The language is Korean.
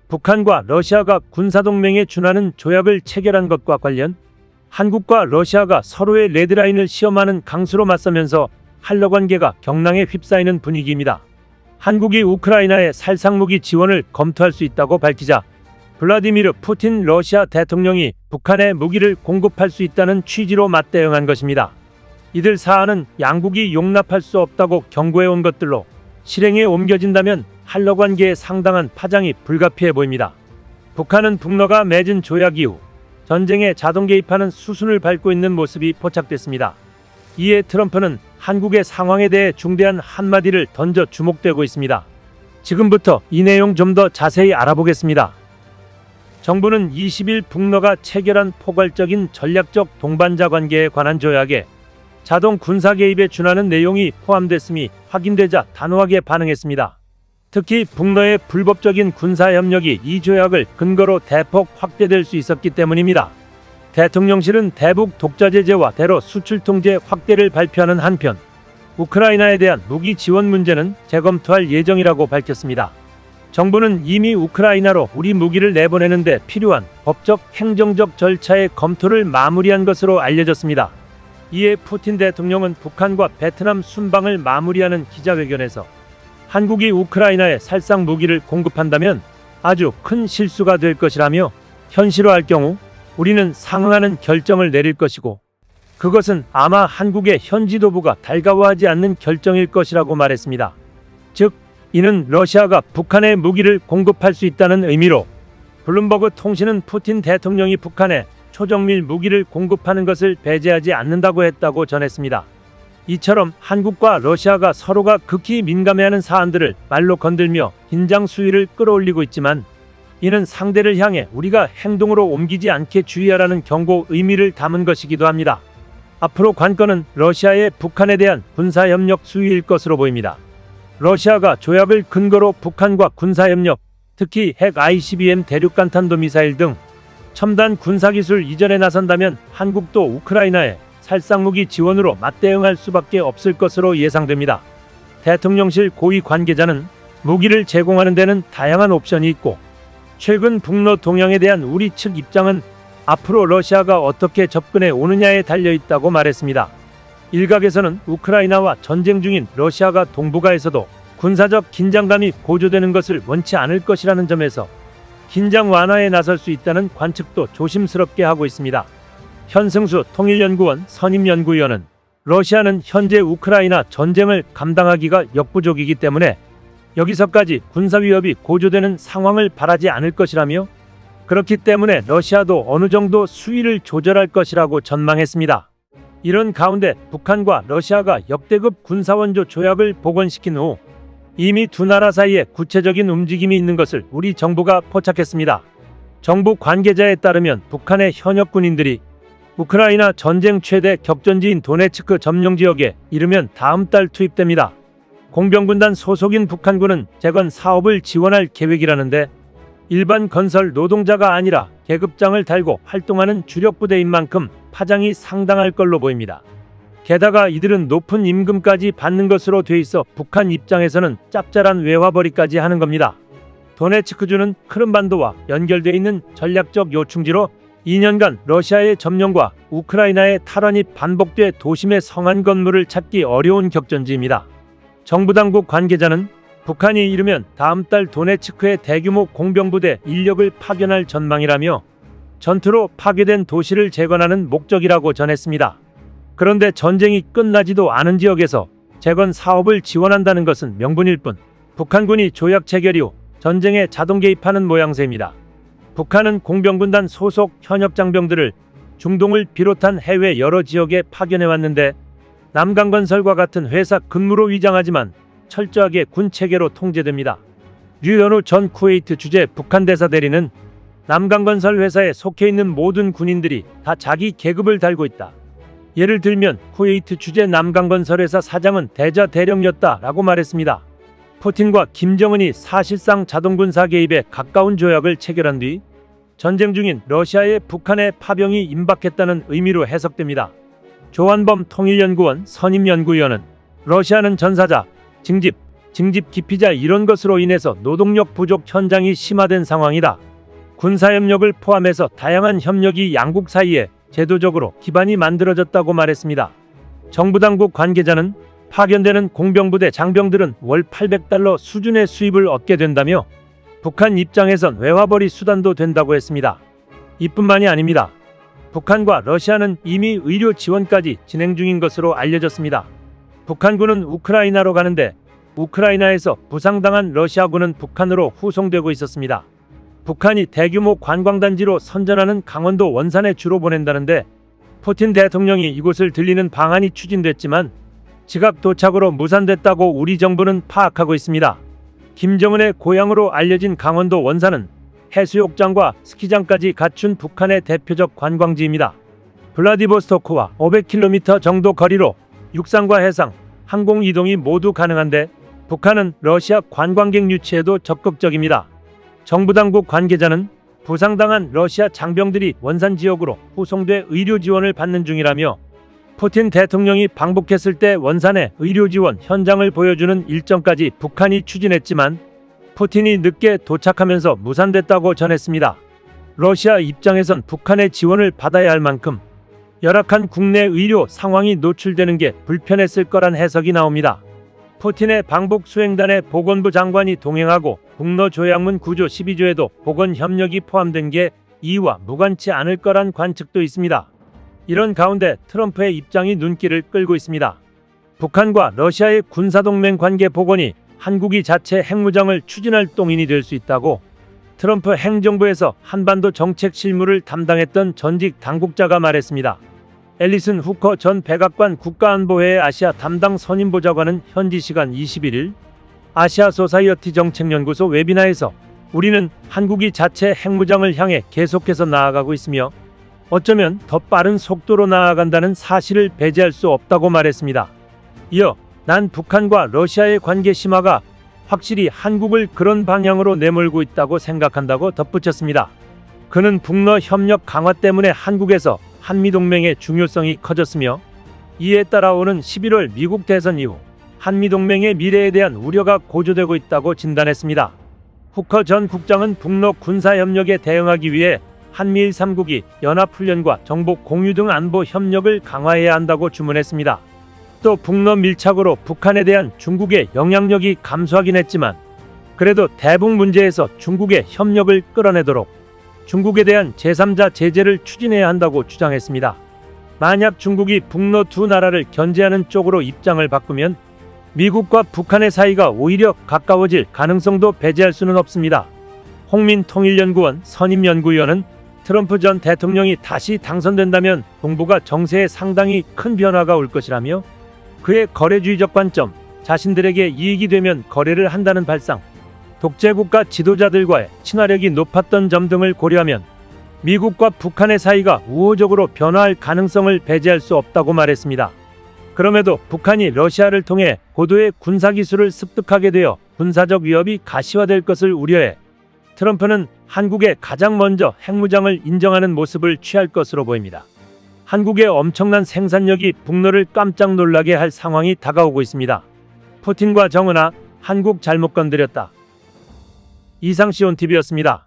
북한과 러시아가 군사동맹에 준하는 조약을 체결한 것과 관련 한국과 러시아가 서로의 레드라인을 시험하는 강수로 맞서면서 한러 관계가 경랑에 휩싸이는 분위기입니다. 한국이 우크라이나에 살상무기 지원을 검토할 수 있다고 밝히자 블라디미르 푸틴 러시아 대통령이 북한에 무기를 공급할 수 있다는 취지로 맞대응한 것입니다. 이들 사안은 양국이 용납할 수 없다고 경고해온 것들로 실행에 옮겨진다면 한러 관계에 상당한 파장이 불가피해 보입니다. 북한은 북러가 맺은 조약 이후 전쟁에 자동 개입하는 수순을 밟고 있는 모습이 포착됐습니다. 이에 트럼프는 한국의 상황에 대해 중대한 한마디를 던져 주목되고 있습니다. 지금부터 이 내용 좀 더 자세히 알아보겠습니다. 정부는 20일 북러가 체결한 포괄적인 전략적 동반자 관계에 관한 조약에 자동 군사 개입에 준하는 내용이 포함됐음이 확인되자 단호하게 반응했습니다. 특히 북러의 불법적인 군사 협력이 이 조약을 근거로 대폭 확대될 수 있었기 때문입니다. 대통령실은 대북 독자 제재와 대러 수출 통제 확대를 발표하는 한편 우크라이나에 대한 무기 지원 문제는 재검토할 예정이라고 밝혔습니다. 정부는 이미 우크라이나로 우리 무기를 내보내는 데 필요한 법적, 행정적 절차의 검토를 마무리한 것으로 알려졌습니다. 이에 푸틴 대통령은 북한과 베트남 순방을 마무리하는 기자회견에서 한국이 우크라이나에 살상 무기를 공급한다면 아주 큰 실수가 될 것이라며 현실화할 경우 우리는 상응하는 결정을 내릴 것이고 그것은 아마 한국의 현 지도부가 달가워하지 않는 결정일 것이라고 말했습니다. 즉, 이는 러시아가 북한에 무기를 공급할 수 있다는 의미로 블룸버그 통신은 푸틴 대통령이 북한에 초정밀 무기를 공급하는 것을 배제하지 않는다고 했다고 전했습니다. 이처럼 한국과 러시아가 서로가 극히 민감해하는 사안들을 말로 건들며 긴장 수위를 끌어올리고 있지만 이는 상대를 향해 우리가 행동으로 옮기지 않게 주의하라는 경고 의미를 담은 것이기도 합니다. 앞으로 관건은 러시아의 북한에 대한 군사협력 수위일 것으로 보입니다. 러시아가 조약을 근거로 북한과 군사협력, 특히 핵 ICBM 대륙간탄도 미사일 등 첨단 군사기술 이전에 나선다면 한국도 우크라이나에 살상무기 지원으로 맞대응할 수밖에 없을 것으로 예상됩니다. 대통령실 고위 관계자는 무기를 제공하는 데는 다양한 옵션이 있고 최근 북러 동향에 대한 우리 측 입장은 앞으로 러시아가 어떻게 접근해 오느냐에 달려있다고 말했습니다. 일각에서는 우크라이나와 전쟁 중인 러시아가 동북아에서도 군사적 긴장감이 고조되는 것을 원치 않을 것이라는 점에서 긴장 완화에 나설 수 있다는 관측도 조심스럽게 하고 있습니다. 현승수 통일연구원 선임연구위원은 러시아는 현재 우크라이나 전쟁을 감당하기가 역부족이기 때문에 여기서까지 군사위협이 고조되는 상황을 바라지 않을 것이라며 그렇기 때문에 러시아도 어느 정도 수위를 조절할 것이라고 전망했습니다. 이런 가운데 북한과 러시아가 역대급 군사원조 조약을 복원시킨 후 이미 두 나라 사이에 구체적인 움직임이 있는 것을 우리 정부가 포착했습니다. 정부 관계자에 따르면 북한의 현역 군인들이 우크라이나 전쟁 최대 격전지인 도네츠크 점령 지역에 이르면 다음 달 투입됩니다. 공병군단 소속인 북한군은 재건 사업을 지원할 계획이라는데 일반 건설 노동자가 아니라 계급장을 달고 활동하는 주력 부대인 만큼 파장이 상당할 걸로 보입니다. 게다가 이들은 높은 임금까지 받는 것으로 돼 있어 북한 입장에서는 짭짤한 외화벌이까지 하는 겁니다. 도네츠크주는 크림반도와 연결되어 있는 전략적 요충지로 2년간 러시아의 점령과 우크라이나의 탈환이 반복돼 도심의 성한 건물을 찾기 어려운 격전지입니다. 정부 당국 관계자는 북한이 이르면 다음 달 도네츠크에 대규모 공병부대 인력을 파견할 전망이라며 전투로 파괴된 도시를 재건하는 목적이라고 전했습니다. 그런데 전쟁이 끝나지도 않은 지역에서 재건 사업을 지원한다는 것은 명분일 뿐 북한군이 조약 체결 이후 전쟁에 자동 개입하는 모양새입니다. 북한은 공병군단 소속 현역 장병들을 중동을 비롯한 해외 여러 지역에 파견해왔는데 남강건설과 같은 회사 근무로 위장하지만 철저하게 군 체계로 통제됩니다. 류현우 전 쿠웨이트 주재 북한 대사 대리는 남강건설 회사에 속해 있는 모든 군인들이 다 자기 계급을 달고 있다. 예를 들면 쿠웨이트 주재 남강건설 회사 사장은 대자 대령이었다라고 말했습니다. 푸틴과 김정은이 사실상 자동군사 개입에 가까운 조약을 체결한 뒤 전쟁 중인 러시아에 북한의 파병이 임박했다는 의미로 해석됩니다. 조한범 통일연구원 선임연구위원은 러시아는 전사자, 징집, 징집 기피자 이런 것으로 인해서 노동력 부족 현장이 심화된 상황이다. 군사협력을 포함해서 다양한 협력이 양국 사이에 제도적으로 기반이 만들어졌다고 말했습니다. 정부 당국 관계자는 파견되는 공병부대 장병들은 월 800달러 수준의 수입을 얻게 된다며 북한 입장에선 외화벌이 수단도 된다고 했습니다. 이뿐만이 아닙니다. 북한과 러시아는 이미 의료 지원까지 진행 중인 것으로 알려졌습니다. 북한군은 우크라이나로 가는데 우크라이나에서 부상당한 러시아군은 북한으로 후송되고 있었습니다. 북한이 대규모 관광단지로 선전하는 강원도 원산에 주로 보낸다는데 푸틴 대통령이 이곳을 들리는 방안이 추진됐지만 지각 도착으로 무산됐다고 우리 정부는 파악하고 있습니다. 김정은의 고향으로 알려진 강원도 원산은 해수욕장과 스키장까지 갖춘 북한의 대표적 관광지입니다. 블라디보스토크와 500km 정도 거리로 육상과 해상, 항공 이동이 모두 가능한데 북한은 러시아 관광객 유치에도 적극적입니다. 정부 당국 관계자는 부상당한 러시아 장병들이 원산 지역으로 후송돼 의료 지원을 받는 중이라며 푸틴 대통령이 방북했을 때 원산의 의료 지원 현장을 보여주는 일정까지 북한이 추진했지만 푸틴이 늦게 도착하면서 무산됐다고 전했습니다. 러시아 입장에선 북한의 지원을 받아야 할 만큼 열악한 국내 의료 상황이 노출되는 게 불편했을 거란 해석이 나옵니다. 푸틴의 방북 수행단에 보건부 장관이 동행하고 북러 조약문 9조 12조에도 보건 협력이 포함된 게 이와 무관치 않을 거란 관측도 있습니다. 이런 가운데 트럼프의 입장이 눈길을 끌고 있습니다. 북한과 러시아의 군사동맹 관계 복원이 한국이 자체 핵무장을 추진할 동인이 될 수 있다고 트럼프 행정부에서 한반도 정책 실무를 담당했던 전직 당국자가 말했습니다. 앨리슨 후커 전 백악관 국가안보회의 아시아 담당 선임보좌관은 현지 시간 21일 아시아 소사이어티 정책연구소 웨비나에서 우리는 한국이 자체 핵무장을 향해 계속해서 나아가고 있으며 어쩌면 더 빠른 속도로 나아간다는 사실을 배제할 수 없다고 말했습니다. 이어 난 북한과 러시아의 관계 심화가 확실히 한국을 그런 방향으로 내몰고 있다고 생각한다고 덧붙였습니다. 그는 북러 협력 강화 때문에 한국에서 한미동맹의 중요성이 커졌으며 이에 따라오는 11월 미국 대선 이후 한미동맹의 미래에 대한 우려가 고조되고 있다고 진단했습니다. 후커 전 국장은 북러 군사협력에 대응하기 위해 한미일 3국이 연합훈련과 정보 공유 등 안보 협력을 강화해야 한다고 주문했습니다. 또 북러 밀착으로 북한에 대한 중국의 영향력이 감소하긴 했지만 그래도 대북 문제에서 중국의 협력을 끌어내도록 중국에 대한 제3자 제재를 추진해야 한다고 주장했습니다. 만약 중국이 북러 두 나라를 견제하는 쪽으로 입장을 바꾸면 미국과 북한의 사이가 오히려 가까워질 가능성도 배제할 수는 없습니다. 홍민 통일연구원 선임연구위원은 트럼프 전 대통령이 다시 당선된다면 동북아 정세에 상당히 큰 변화가 올 것이라며 그의 거래주의적 관점, 자신들에게 이익이 되면 거래를 한다는 발상, 독재국가 지도자들과의 친화력이 높았던 점 등을 고려하면 미국과 북한의 사이가 우호적으로 변화할 가능성을 배제할 수 없다고 말했습니다. 그럼에도 북한이 러시아를 통해 고도의 군사기술을 습득하게 되어 군사적 위협이 가시화될 것을 우려해 트럼프는 한국에 가장 먼저 핵무장을 인정하는 모습을 취할 것으로 보입니다. 한국의 엄청난 생산력이 북러를 깜짝 놀라게 할 상황이 다가오고 있습니다. 푸틴과 정은아, 한국 잘못 건드렸다. 이상 시온TV였습니다.